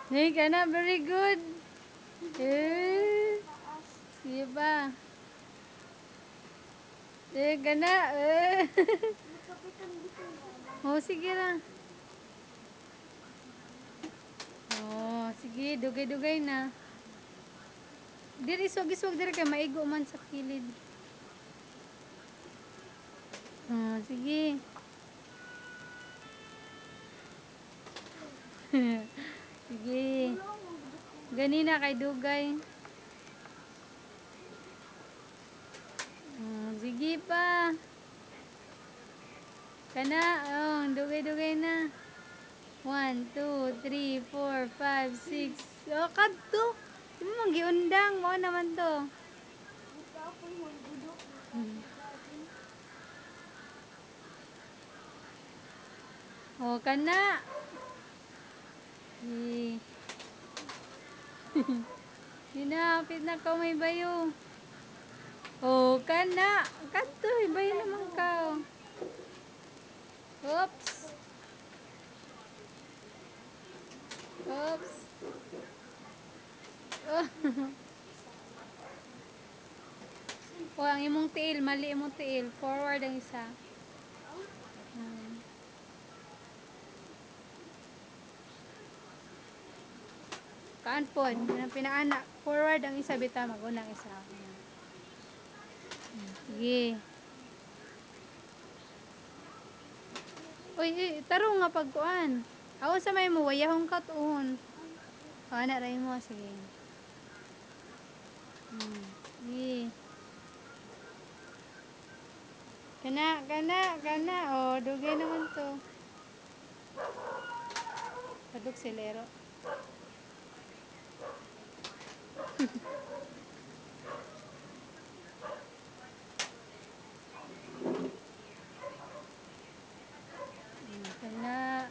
Hey, ka na. Very good. Eh. Sige pa. Eh, ka na. Eh. Oh, sige na. Oh, sige. Dugay-dugay na. Diri, iswag-iswag diri kay maigo man sa kilid. Oh, sige. Sige. Ganina kay dugay. Oh, sige pa. Kana, oh, dugay-dugay na. 1, 2, 3, 4, 5, 6. Oh, kadto. Di mo magiundang. Mo naman to. Hmm. Oh, kana. Eh. Hinapit na ka may bayo. Oh, kana. Kadto, bayo naman ka. Oops. Oops. Oh. Oh, ang imong tiil, mali imong tiil. Forward ang isa. Hmm. Kaan pod, pinaanak. Forward ang isa bita, mag-unang isa. Sige. Uy, tarong nga pagkuan. Awan sa may mo, wayahong ka tuon. Ana ray mo, sige. Sige. Kana. Oh, dugay naman to. Kaduk silero. Kana.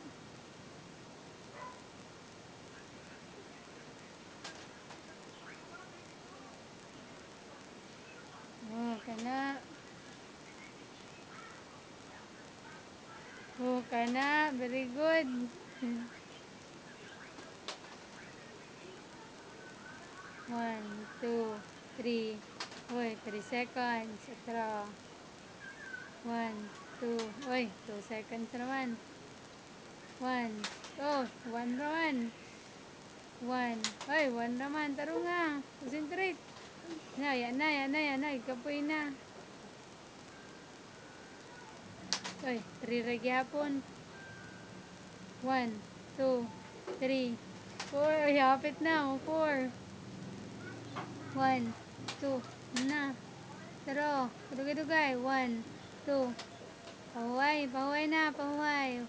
Oh, kana. Oh, kana. Very good. 1, 2, 3. Uy, 3 seconds. Atro. 1, 2. Uy, 2 seconds naman. 1. Oh, 1 naman. 1. Uy, 1 naman. Taro nga. Concentrate. Yan na. Ikapoy na. Uy, 3 ragi hapon. 1, 2, 3. Uy, hapit na. 4. 1, 2. Na. Taro. Dugay-dugay. 1, 2. Pahuway na. Pahuway.